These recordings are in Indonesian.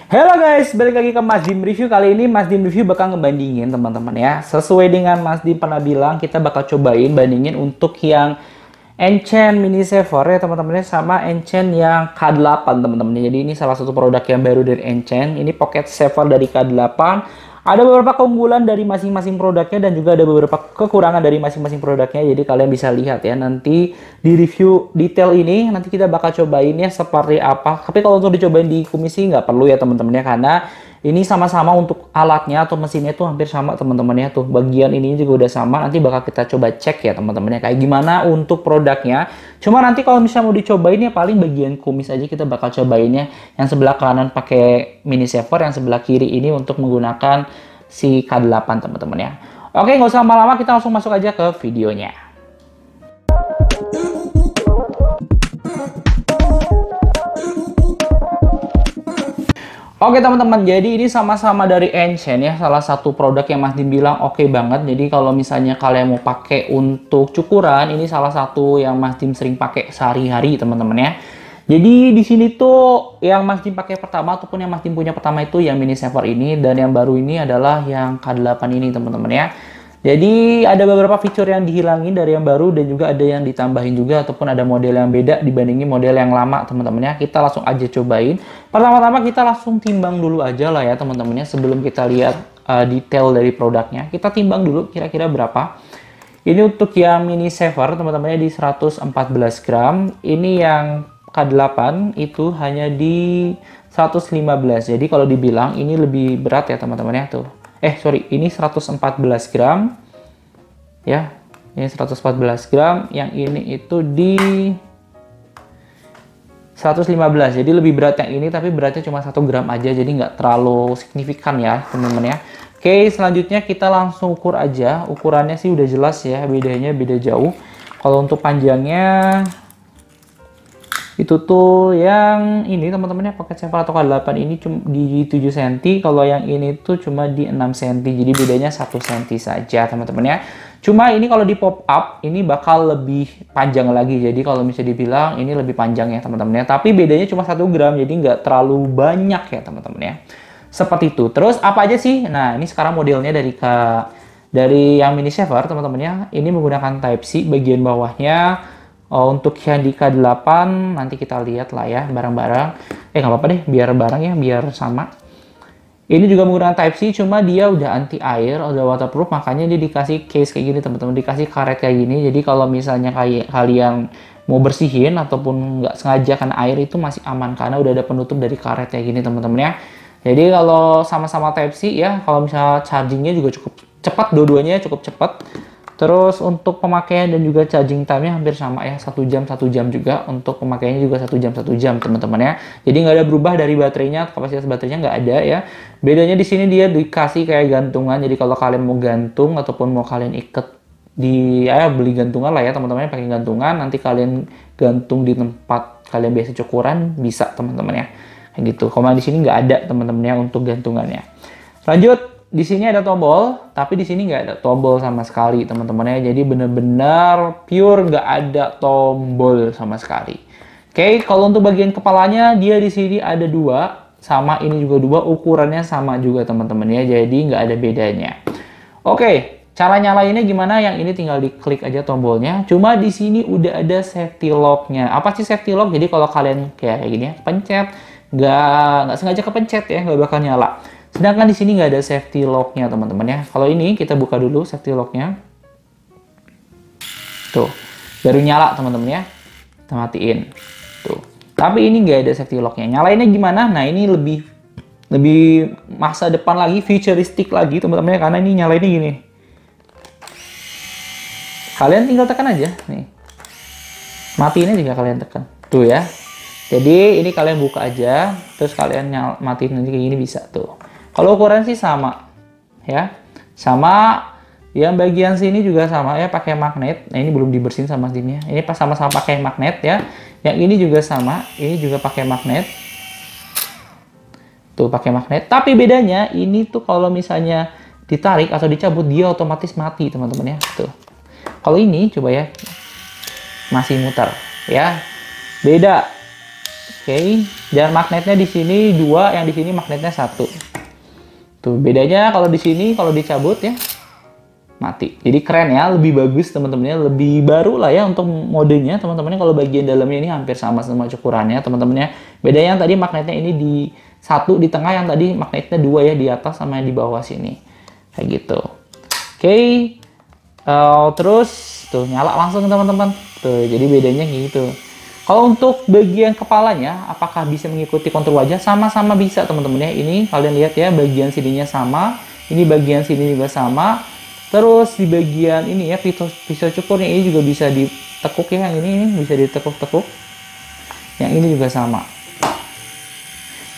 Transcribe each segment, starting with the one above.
Halo guys, balik lagi ke Mas Dim Review. Kali ini Mas Dim Review bakal ngebandingin teman-teman ya. Sesuai dengan Mas Dim pernah bilang, kita bakal cobain bandingin untuk yang Enchant Mini Saver ya teman-teman ya, sama Enchant yang K8 teman-teman. Jadi ini salah satu produk yang baru dari Enchant. Ini Pocket Saver dari K8. Ada beberapa keunggulan dari masing-masing produknya dan juga ada beberapa kekurangan dari masing-masing produknya. Jadi kalian bisa lihat ya nanti di review detail ini nanti kita bakal cobain ya seperti apa. Tapi kalau untuk dicobain di kumis sih nggak perlu ya teman-teman ya, karena ini sama-sama untuk alatnya atau mesinnya tuh hampir sama teman-teman ya. Tuh bagian ini juga udah sama. Nanti bakal kita coba cek ya teman-teman ya kayak gimana untuk produknya. Cuma nanti kalau misalnya mau dicobain ya paling bagian kumis aja kita bakal cobainnya. Yang sebelah kanan pakai mini saver, yang sebelah kiri ini untuk menggunakan si K8 teman-teman ya. Oke, nggak usah lama-lama, kita langsung masuk aja ke videonya. Oke teman-teman, jadi ini sama-sama dari Enchant ya, salah satu produk yang Mas Dim bilang oke banget. Jadi kalau misalnya kalian mau pakai untuk cukuran, ini salah satu yang Mas Dim sering pakai sehari-hari teman-teman ya. Jadi di sini tuh yang Mas Dim pakai pertama ataupun yang Mas Dim punya pertama itu yang mini saver ini, dan yang baru ini adalah yang K8 ini teman-teman ya. Jadi ada beberapa fitur yang dihilangin dari yang baru dan juga ada yang ditambahin juga ataupun ada model yang beda dibandingin model yang lama teman-teman ya. Kita langsung aja cobain. Pertama-tama kita langsung timbang dulu aja lah ya teman-teman ya, sebelum kita lihat detail dari produknya. Kita timbang dulu kira-kira berapa. Ini untuk yang mini saver teman-teman ya di 114 gram. Ini yang K8 itu hanya di 115. Jadi kalau dibilang ini lebih berat ya teman-teman ya tuh. Sorry, ini 114 gram ya, ini 114 gram, yang ini itu di 115. Jadi lebih berat yang ini, tapi beratnya cuma 1 gram aja, jadi nggak terlalu signifikan ya teman-teman ya. Oke, selanjutnya kita langsung ukur aja. Ukurannya sih udah jelas ya, bedanya beda jauh. Kalau untuk panjangnya itu tuh yang ini teman-teman ya, Pocket Saver atau K8 ini cuma di 7 cm, kalau yang ini tuh cuma di 6 cm, jadi bedanya 1 cm saja teman-teman ya. Cuma ini kalau di pop up ini bakal lebih panjang lagi, jadi kalau misalnya dibilang ini lebih panjang ya teman-teman ya, tapi bedanya cuma 1 gram, jadi nggak terlalu banyak ya teman-teman ya. Seperti itu. Terus apa aja sih? Nah ini sekarang modelnya dari yang mini saver teman-teman ya, ini menggunakan Type C bagian bawahnya. Untuk yang di K8 nanti kita lihat lah ya bareng-bareng. Nggak apa-apa deh, biar bareng ya, biar sama. Ini juga menggunakan Type C, cuma dia udah anti air, udah waterproof, makanya dia dikasih case kayak gini teman-teman, dikasih karet kayak gini. Jadi kalau misalnya kayak kalian mau bersihin ataupun nggak sengaja kena air itu masih aman karena udah ada penutup dari karet kayak gini teman-teman ya. Jadi kalau sama-sama Type C ya, kalau misalnya chargingnya juga cukup cepat, dua-duanya cukup cepat. Terus untuk pemakaian dan juga charging time-nya hampir sama ya, 1 jam juga. Untuk pemakaiannya juga 1 jam teman-teman ya. Jadi nggak ada berubah dari baterainya, kapasitas baterainya nggak ada ya. Bedanya di sini dia dikasih kayak gantungan. Jadi kalau kalian mau gantung ataupun mau kalian ikat di beli gantungan lah ya teman-teman, pakai gantungan, nanti kalian gantung di tempat kalian biasa cukuran bisa teman-teman ya. Kayak gitu. Kalau di sini nggak ada teman-teman ya untuk gantungannya. Lanjut. Di sini ada tombol, tapi di sini nggak ada tombol sama sekali teman-teman ya. Jadi bener-bener pure nggak ada tombol sama sekali. Oke, kalau untuk bagian kepalanya dia di sini ada 2, sama ini juga 2, ukurannya sama juga teman-teman ya. Jadi nggak ada bedanya. Oke, cara nyalainnya gimana? Yang ini tinggal diklik aja tombolnya. Cuma di sini udah ada safety lock-nya. Apa sih safety lock? Jadi kalau kalian kayak gini ya, pencet, nggak sengaja kepencet ya, nggak bakal nyala. Sedangkan di sini nggak ada safety lock-nya teman-teman ya. Kalau ini kita buka dulu safety lock-nya. Tuh, baru nyala teman-teman ya. Kita matiin. Tuh. Tapi ini nggak ada safety lock-nya. Nyalainnya gimana? Nah ini lebih masa depan lagi, futuristik lagi teman-teman ya. Karena ini nyalainnya gini. Kalian tinggal tekan aja nih. Matiinnya juga kalian tekan. Tuh ya. Jadi ini kalian buka aja, terus kalian matiin nanti kayak gini bisa tuh. Kalau ukuran sih sama, ya, sama. Yang bagian sini juga sama ya, pakai magnet. Nah ini belum dibersihin sama sini ya. Ini pas sama-sama pakai magnet ya. Yang ini juga sama, ini juga pakai magnet. Tuh pakai magnet. Tapi bedanya ini tuh kalau misalnya ditarik atau dicabut dia otomatis mati teman-teman ya. Tuh. Kalau ini coba ya, masih muter ya. Beda. Oke, dan magnetnya di sini 2, yang di sini magnetnya 1. Tuh, bedanya kalau di sini kalau dicabut ya mati. Jadi keren ya, lebih bagus teman-temannya, lebih baru lah ya untuk modenya teman-temannya. Kalau bagian dalamnya ini hampir sama semua ukurannya teman-temannya. Bedanya yang tadi magnetnya ini di 1 di tengah, yang tadi magnetnya 2 ya, di atas sama di bawah sini. Kayak gitu. Oke. Terus tuh nyala langsung teman-teman. Tuh, jadi bedanya gitu. Kalau untuk bagian kepalanya, apakah bisa mengikuti kontur wajah? Sama-sama bisa teman-teman ya. Ini kalian lihat ya, bagian sininya sama. Ini bagian sini juga sama. Terus di bagian ini ya, pisau cukurnya ini juga bisa ditekuk ya. Yang ini bisa ditekuk-tekuk. Yang ini juga sama.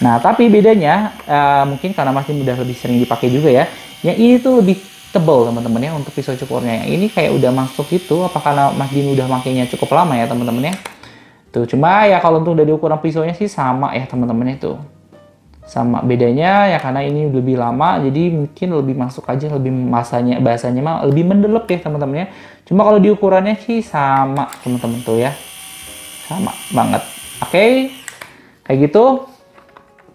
Nah, tapi bedanya, mungkin karena masih udah lebih sering dipakai juga ya. Yang ini tuh lebih tebal teman-teman ya untuk pisau cukurnya. Yang ini kayak udah masuk gitu. Apa karena Mas Dim udah makainya cukup lama ya teman-teman ya. Tuh, cuma ya kalau untuk dari ukuran pisaunya sih sama ya teman-teman itu. Sama, bedanya ya karena ini lebih lama jadi mungkin lebih masuk aja, lebih bahasanya mah lebih mendelep ya teman-teman ya. Cuma kalau di ukurannya sih sama teman-teman tuh ya. Sama banget. Oke. Kayak gitu.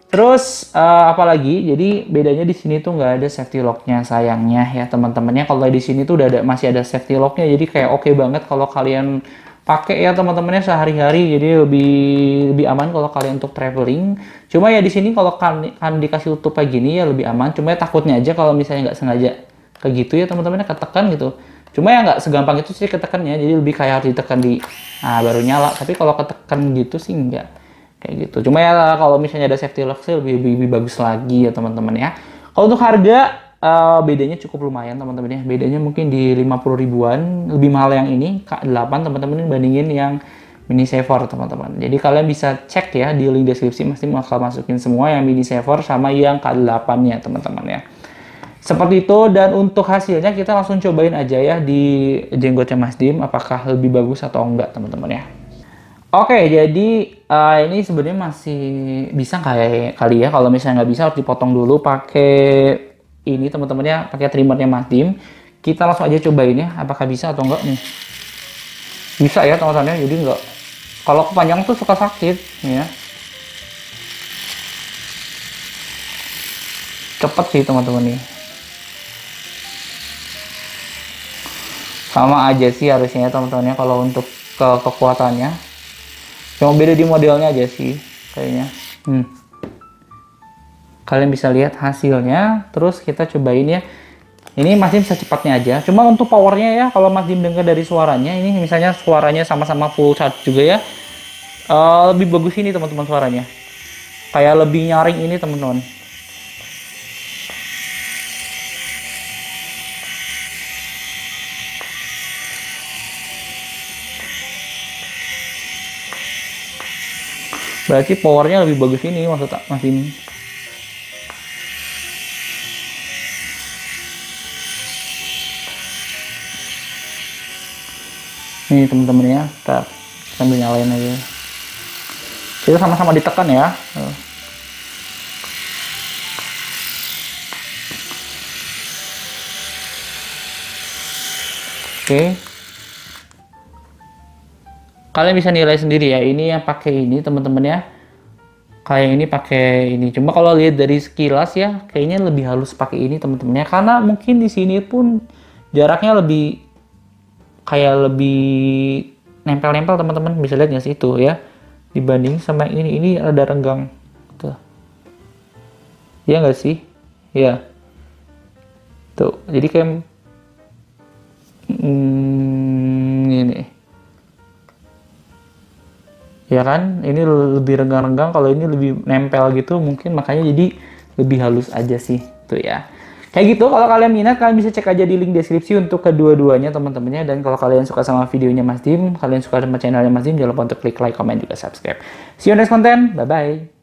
Terus apalagi? Jadi bedanya di sini tuh nggak ada safety locknya sayangnya ya teman-temannya. Kalau di sini tuh udah masih ada safety locknya, jadi kayak oke banget kalau kalian pakai ya teman-temannya sehari-hari, jadi lebih aman kalau kalian untuk traveling. Cuma ya di sini kalau kan dikasih tutup kayak gini ya lebih aman. Cuma ya takutnya aja kalau misalnya nggak sengaja kayak gitu ya teman-temannya ketekan gitu. Cuma ya nggak segampang itu sih ketekannya, jadi lebih kayak harus ditekan baru nyala. Tapi kalau ketekan gitu sih enggak kayak gitu. Cuma ya kalau misalnya ada safety lock sih lebih bagus lagi ya teman-teman ya. Kalau untuk harga bedanya cukup lumayan teman-teman ya. Bedanya mungkin di 50 ribuan. Lebih mahal yang ini K8 teman-teman bandingin yang mini saver teman-teman. Jadi kalian bisa cek ya di link deskripsi, pasti bakal masukin semua yang mini saver sama yang K8 nya teman-teman ya. Seperti itu, dan untuk hasilnya kita langsung cobain aja ya di jenggotnya Mas Dim apakah lebih bagus atau enggak teman-teman ya. Oke, jadi ini sebenarnya masih bisa kayak kali ya. Kalau misalnya nggak bisa harus dipotong dulu pakai ini teman-temannya, pakai trimmernya Mas Dim. Kita langsung aja cobain ya apakah bisa atau enggak nih. Bisa ya teman-teman, jadi enggak, kalau kepanjang tuh suka sakit ya. Cepet sih teman-teman nih. Sama aja sih harusnya teman-teman ya kalau untuk kekuatannya. Cuma beda di modelnya aja sih kayaknya. Kalian bisa lihat hasilnya, terus kita cobain ya. Ini Mas Dim secepatnya aja. Cuma untuk powernya ya, kalau Mas Dim dengar dari suaranya, ini misalnya suaranya sama-sama full charge juga ya, lebih bagus ini teman-teman suaranya. Kayak lebih nyaring ini teman-teman. Berarti powernya lebih bagus ini maksud Mas Dim. Nih teman-teman ya, kita sambil nyalain aja. Kita sama-sama ditekan ya. Oke. Kalian bisa nilai sendiri ya. Ini yang pakai ini teman-teman ya. Kayak ini pakai ini. Cuma kalau lihat dari sekilas ya, kayaknya lebih halus pakai ini teman-teman ya. Karena mungkin di sini pun jaraknya lebih kayak lebih nempel-nempel teman-teman, bisa lihat nggak sih itu ya, dibanding sama ini ada renggang tuh ya nggak sih ya, tuh jadi kayak ini ya kan, ini lebih renggang-renggang, kalau ini lebih nempel gitu mungkin, makanya jadi lebih halus aja sih tuh ya. Kayak gitu, kalau kalian minat, kalian bisa cek aja di link deskripsi untuk kedua-duanya teman-temannya. Dan kalau kalian suka sama videonya Mas Dim, kalian suka sama channelnya Mas Dim, jangan lupa untuk klik like, comment, juga subscribe. See you next content, bye-bye.